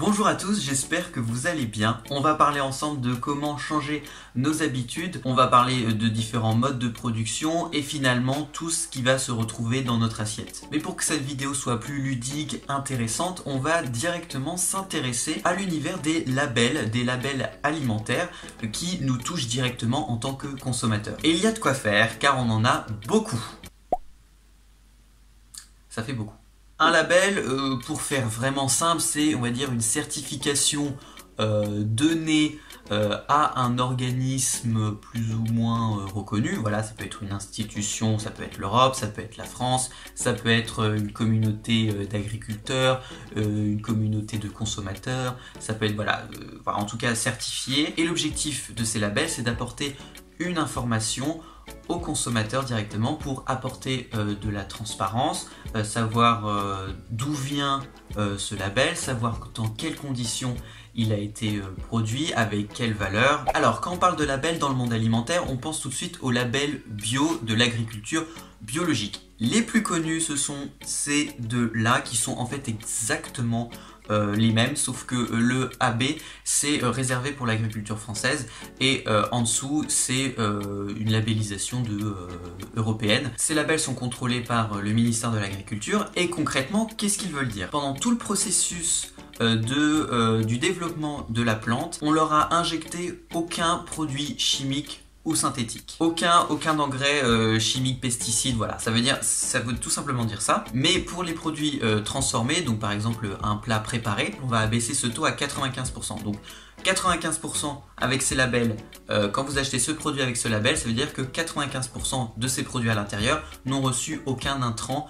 Bonjour à tous, j'espère que vous allez bien. On va parler ensemble de comment changer nos habitudes, on va parler de différents modes de production et finalement tout ce qui va se retrouver dans notre assiette. Mais pour que cette vidéo soit plus ludique, intéressante, on va directement s'intéresser à l'univers des labels alimentaires qui nous touchent directement en tant que consommateurs. Et il y a de quoi faire car on en a beaucoup. Ça fait beaucoup. Un label, pour faire vraiment simple, c'est, on va dire, une certification donnée à un organisme plus ou moins reconnu. Voilà, ça peut être une institution, ça peut être l'Europe, ça peut être la France, ça peut être une communauté d'agriculteurs, une communauté de consommateurs, ça peut être, voilà, en tout cas certifié. Et l'objectif de ces labels, c'est d'apporter une information aux consommateurs directement pour apporter de la transparence, savoir d'où vient ce label, savoir dans quelles conditions il a été produit, avec quelle valeur. Alors quand on parle de label dans le monde alimentaire, on pense tout de suite au label bio de l'agriculture biologique. Les plus connus, ce sont ces deux-là qui sont en fait exactement les mêmes, sauf que le AB c'est réservé pour l'agriculture française et en dessous c'est une labellisation européenne. Ces labels sont contrôlés par le ministère de l'Agriculture et concrètement qu'est-ce qu'ils veulent dire? Pendant tout le processus du développement de la plante, on leur a injecté aucun produit chimique ou synthétique. Aucun engrais chimique, pesticides, voilà. Ça veut tout simplement dire ça. Mais pour les produits transformés, donc par exemple un plat préparé, on va abaisser ce taux à 95%. Donc 95% avec ces labels, quand vous achetez ce produit avec ce label, ça veut dire que 95% de ces produits à l'intérieur n'ont reçu aucun intrant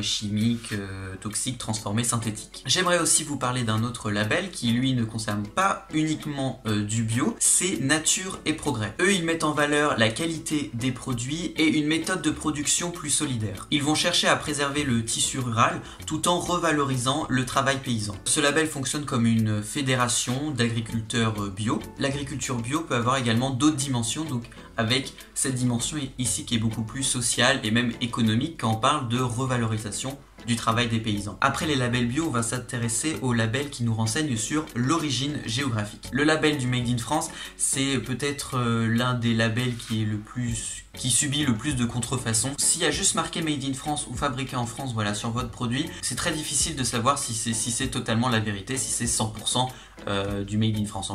chimique, toxique, transformé, synthétique. J'aimerais aussi vous parler d'un autre label qui lui ne concerne pas uniquement du bio, c'est Nature et Progrès. Eux ils mettent en valeur la qualité des produits et une méthode de production plus solidaire. Ils vont chercher à préserver le tissu rural tout en revalorisant le travail paysan. Ce label fonctionne comme une fédération d'agriculteurs bio. L'agriculture bio peut avoir également d'autres dimensions, donc avec cette dimension ici qui est beaucoup plus sociale et même économique quand on parle de revalorisation du travail des paysans. Après les labels bio, on va s'intéresser aux labels qui nous renseignent sur l'origine géographique. Le label du Made in France, c'est peut-être l'un des labels qui subit le plus de contrefaçons. S'il y a juste marqué Made in France ou fabriqué en France, voilà, sur votre produit, c'est très difficile de savoir si c'est totalement la vérité, si c'est 100% du Made in France.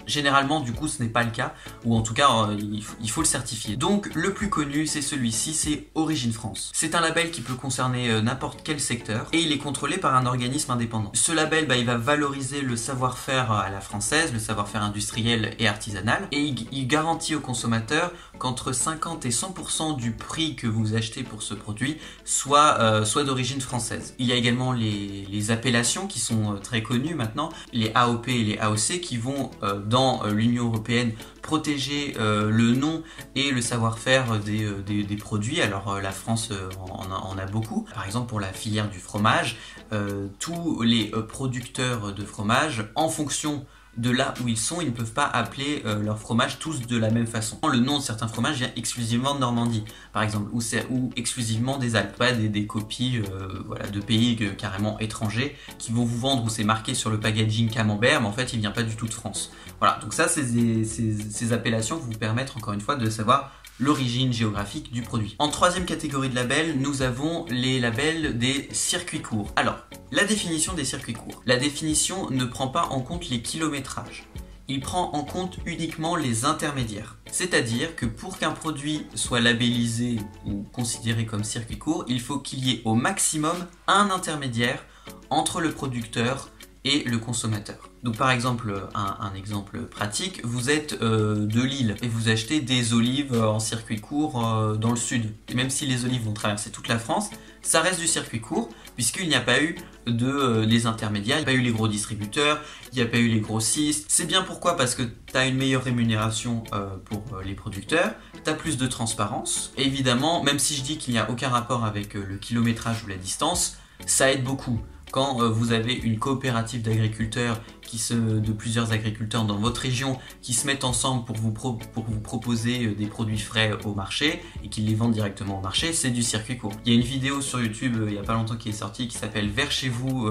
Généralement, du coup, ce n'est pas le cas, ou en tout cas, il faut le certifier. Donc, le plus connu, c'est celui-ci, c'est Origine France. C'est un label qui peut concerner n'importe quel secteur, et il est contrôlé par un organisme indépendant. Ce label, il va valoriser le savoir-faire à la française, le savoir-faire industriel et artisanal, et il garantit aux consommateurs qu'entre 50 et 100% du prix que vous achetez pour ce produit soit d'origine française. Il y a également les appellations qui sont très connues maintenant, les AOP et les AOC qui vont dans l'Union européenne protéger le nom et le savoir-faire des produits. Alors la France en a beaucoup. Par exemple pour la filière du fromage, tous les producteurs de fromage, en fonction de là où ils sont, ils ne peuvent pas appeler leur fromage tous de la même façon. Le nom de certains fromages vient exclusivement de Normandie, par exemple, ou exclusivement des Alpes, pas des copies voilà, de pays carrément étrangers qui vont vous vendre où c'est marqué sur le packaging camembert, mais en fait il vient pas du tout de France. Voilà, donc ça ces appellations vous permettent encore une fois de savoir l'origine géographique du produit. En troisième catégorie de labels, nous avons les labels des circuits courts. Alors, la définition des circuits courts. La définition ne prend pas en compte les kilométrages. Il prend en compte uniquement les intermédiaires. C'est-à-dire que pour qu'un produit soit labellisé ou considéré comme circuit court, il faut qu'il y ait au maximum un intermédiaire entre le producteur et le consommateur. Donc par exemple, un exemple pratique, vous êtes de Lille et vous achetez des olives en circuit court dans le sud. Et même si les olives vont traverser toute la France, ça reste du circuit court puisqu'il n'y a pas eu des intermédiaires, il n'y a pas eu les gros distributeurs, il n'y a pas eu les grossistes. C'est bien pourquoi? Parce que tu as une meilleure rémunération pour les producteurs, tu as plus de transparence. Et évidemment, même si je dis qu'il n'y a aucun rapport avec le kilométrage ou la distance, ça aide beaucoup. quand vous avez une coopérative d'agriculteurs de plusieurs agriculteurs dans votre région qui se mettent ensemble pour vous proposer des produits frais au marché et qu'ils les vendent directement au marché, c'est du circuit court. Il y a une vidéo sur YouTube il n'y a pas longtemps qui est sortie qui s'appelle Vers chez vous,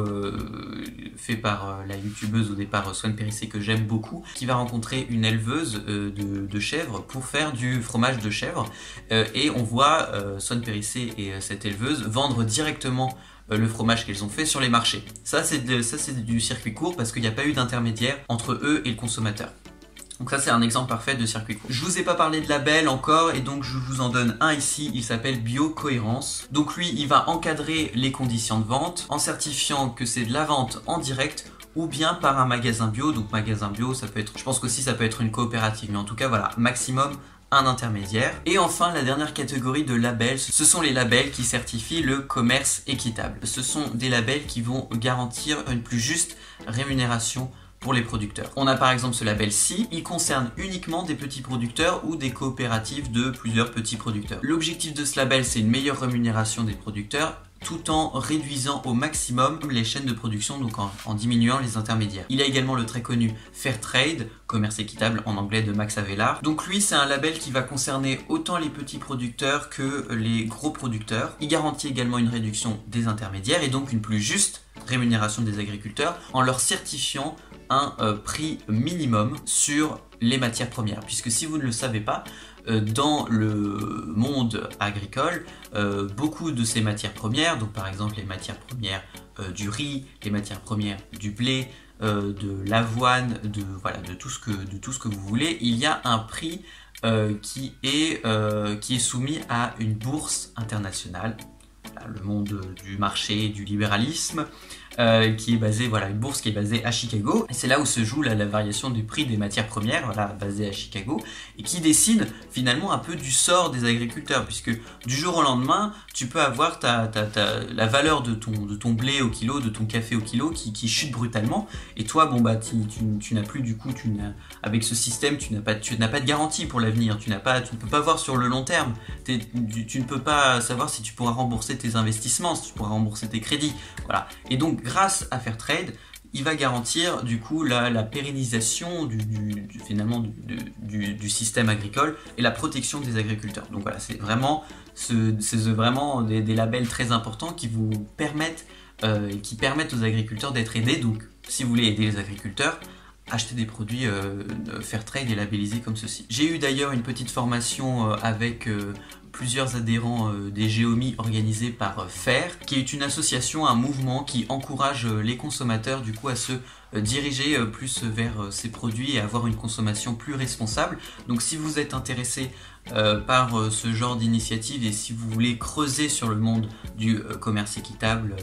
fait par la youtubeuse au départ Swan Périssé que j'aime beaucoup, qui va rencontrer une éleveuse de chèvres pour faire du fromage de chèvre et on voit Swan Périssé et cette éleveuse vendre directement le fromage qu'elles ont fait sur les marchés. Ça c'est du circuit court parce qu'il n'y a pas eu d'intermédiaire entre eux et le consommateur. Donc ça c'est un exemple parfait de circuit court. Je vous ai pas parlé de label encore et donc je vous en donne un ici, il s'appelle Biocohérence. Donc lui il va encadrer les conditions de vente en certifiant que c'est de la vente en direct ou bien par un magasin bio. Donc magasin bio ça peut être, je pense qu'aussi ça peut être une coopérative, mais en tout cas voilà, maximum un intermédiaire. Et enfin la dernière catégorie de labels, ce sont les labels qui certifient le commerce équitable. Ce sont des labels qui vont garantir une plus juste rémunération pour les producteurs. On a par exemple ce label-ci, il concerne uniquement des petits producteurs ou des coopératives de plusieurs petits producteurs. L'objectif de ce label c'est une meilleure rémunération des producteurs tout en réduisant au maximum les chaînes de production, donc en diminuant les intermédiaires. Il y a également le très connu Fairtrade, commerce équitable en anglais de Max Havelaar. Donc lui c'est un label qui va concerner autant les petits producteurs que les gros producteurs. Il garantit également une réduction des intermédiaires et donc une plus juste rémunération des agriculteurs en leur certifiant un prix minimum sur les matières premières. Puisque si vous ne le savez pas, dans le monde agricole, beaucoup de ces matières premières, donc par exemple les matières premières du riz, les matières premières du blé, de l'avoine, de tout ce que vous voulez, il y a un prix qui est soumis à une bourse internationale, le monde du marché, du libéralisme, qui est basé, une bourse qui est basée à Chicago, et c'est là où se joue la variation du prix des matières premières, basée à Chicago, et qui décide finalement un peu du sort des agriculteurs, puisque du jour au lendemain, tu peux avoir la valeur de ton blé au kilo, de ton café au kilo, qui chute brutalement, et toi, tu n'as plus du coup, avec ce système, tu n'as pas de garantie pour l'avenir, tu ne peux pas voir sur le long terme, tu ne peux pas savoir si tu pourras rembourser tes investissements, si tu pourras rembourser tes crédits, voilà. Et donc, grâce à Fairtrade, il va garantir du coup la pérennisation du système agricole et la protection des agriculteurs. Donc voilà, c'est vraiment des labels très importants qui vous permettent, aux agriculteurs d'être aidés. Donc si vous voulez aider les agriculteurs, achetez des produits Fairtrade et labellisés comme ceci. J'ai eu d'ailleurs une petite formation avec plusieurs adhérents des Géomies organisés par FAIR, qui est une association, un mouvement qui encourage les consommateurs du coup à se diriger plus vers ces produits et avoir une consommation plus responsable. Donc si vous êtes intéressé par ce genre d'initiative et si vous voulez creuser sur le monde du commerce équitable,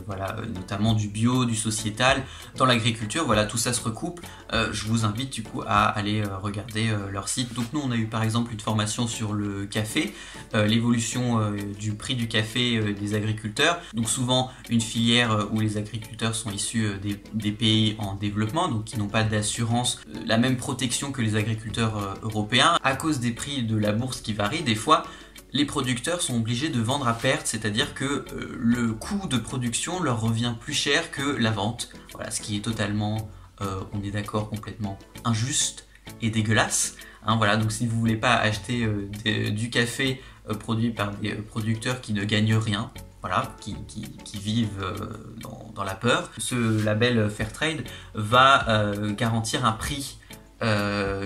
notamment du bio, du sociétal, dans l'agriculture, tout ça se recoupe, je vous invite du coup à aller regarder leur site. Donc nous on a eu par exemple une formation sur le café, l'évolution du prix du café des agriculteurs, donc souvent une filière où les agriculteurs sont issus des pays en développement, donc qui n'ont pas d'assurance, la même protection que les agriculteurs européens. À cause des prix de la bourse qui varient, des fois les producteurs sont obligés de vendre à perte, c'est-à-dire que le coût de production leur revient plus cher que la vente, ce qui est totalement, on est d'accord, complètement injuste et dégueulasse. Donc si vous voulez pas acheter du café produit par des producteurs qui ne gagnent rien, qui vivent dans la peur, ce label Fairtrade va garantir un prix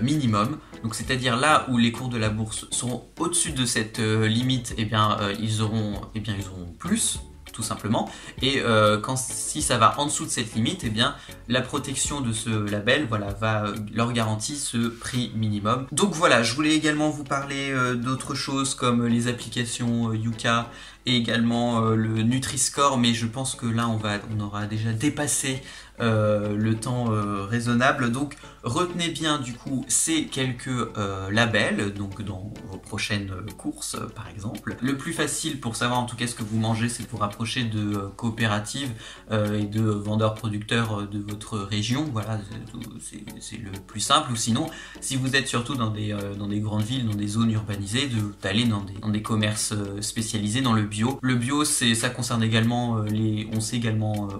minimum, donc c'est-à-dire là où les cours de la bourse seront au-dessus de cette limite, ils auront plus, tout simplement, et si ça va en dessous de cette limite, la protection de ce label va leur garantir ce prix minimum. Donc voilà, je voulais également vous parler d'autres choses comme les applications Yuka et également le Nutri-Score, mais je pense que là on aura déjà dépassé le temps raisonnable. Donc retenez bien du coup ces quelques labels, donc dans vos prochaines courses par exemple. Le plus facile pour savoir en tout cas ce que vous mangez, c'est de vous rapprocher de coopératives et de vendeurs producteurs de votre région. Voilà, c'est le plus simple. Ou sinon, si vous êtes surtout dans des grandes villes, dans des zones urbanisées, d'aller dans des commerces spécialisés dans le bio. Le bio, ça concerne également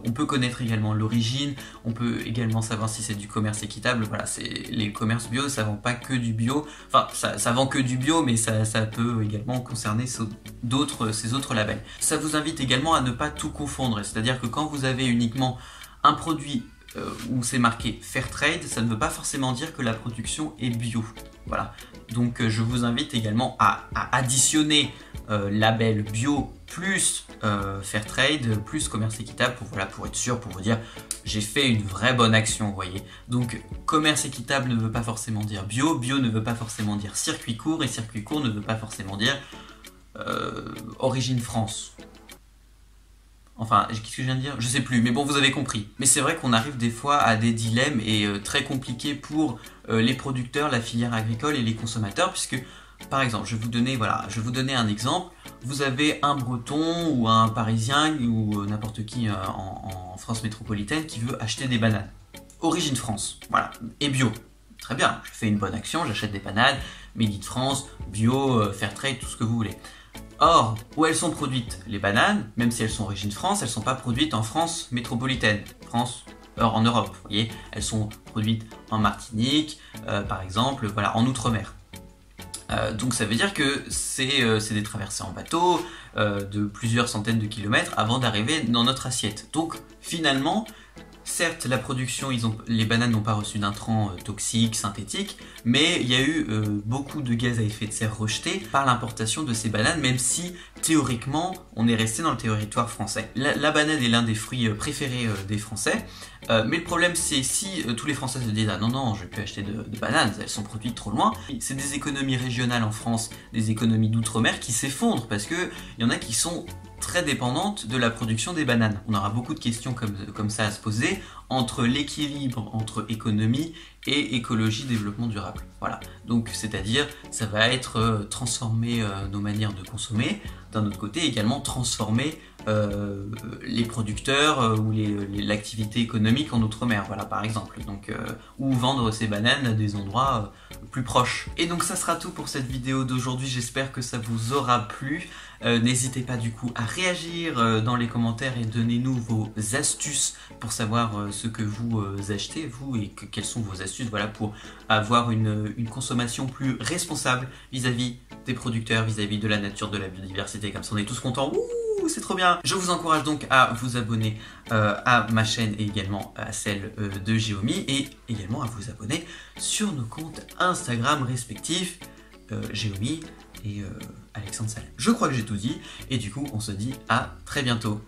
on peut connaître également l'origine, on peut également savoir si c'est du commerce équitable. Voilà, les commerces bio, ça vend pas que du bio. Enfin, ça vend que du bio, mais ça peut également concerner ces autres labels. Ça vous invite également à ne pas tout confondre. C'est-à-dire que quand vous avez uniquement un produit où c'est marqué Fairtrade, ça ne veut pas forcément dire que la production est bio. Voilà. Donc je vous invite également à additionner label bio plus Fairtrade plus commerce équitable pour être sûr, pour vous dire j'ai fait une vraie bonne action, vous voyez. Donc commerce équitable ne veut pas forcément dire bio, bio ne veut pas forcément dire circuit court, et circuit court ne veut pas forcément dire origine France. Enfin, qu'est-ce que je viens de dire? Je sais plus, mais bon, vous avez compris. Mais c'est vrai qu'on arrive des fois à des dilemmes et très compliqués pour les producteurs, la filière agricole et les consommateurs, puisque, par exemple, je vais vous donner un exemple. Vous avez un Breton ou un Parisien ou n'importe qui en France métropolitaine qui veut acheter des bananes. Origine France, voilà, et bio. Très bien, je fais une bonne action, j'achète des bananes, Made in France, bio, Fairtrade, tout ce que vous voulez. Or, où elles sont produites, les bananes, même si elles sont origine France, elles ne sont pas produites en France métropolitaine, en Europe, vous voyez, elles sont produites en Martinique, par exemple, voilà, en Outre-mer. Donc ça veut dire que c'est des traversées en bateau de plusieurs centaines de kilomètres avant d'arriver dans notre assiette. Donc finalement, certes, la production, les bananes n'ont pas reçu d'intrants toxiques, synthétiques, mais il y a eu beaucoup de gaz à effet de serre rejetés par l'importation de ces bananes, même si théoriquement, on est resté dans le territoire français. La banane est l'un des fruits préférés des Français, mais le problème c'est si tous les Français se disent « Ah non, non, je vais plus acheter de bananes, elles sont produites trop loin », c'est des économies régionales en France, des économies d'outre-mer qui s'effondrent parce qu'il y en a qui sont très dépendantes de la production des bananes. On aura beaucoup de questions comme ça à se poser entre l'équilibre entre économie et écologie, développement durable. Voilà, donc c'est-à-dire ça va être transformer nos manières de consommer, d'un autre côté également transformer les producteurs ou l'activité économique en outre-mer, voilà par exemple, donc ou vendre ces bananes à des endroits plus proches. Et donc ça sera tout pour cette vidéo d'aujourd'hui, j'espère que ça vous aura plu. N'hésitez pas du coup à réagir dans les commentaires et donnez-nous vos astuces pour savoir ce que vous achetez, vous, et quelles sont vos astuces, voilà, pour avoir une consommation plus responsable vis-à-vis des producteurs, vis-à-vis de la nature, de la biodiversité, comme ça on est tous contents. Ouh, c'est trop bien! Je vous encourage donc à vous abonner à ma chaîne et également à celle de Geomy, et également à vous abonner sur nos comptes Instagram respectifs, Geomy et Alexandre Salem. Je crois que j'ai tout dit, et du coup on se dit à très bientôt.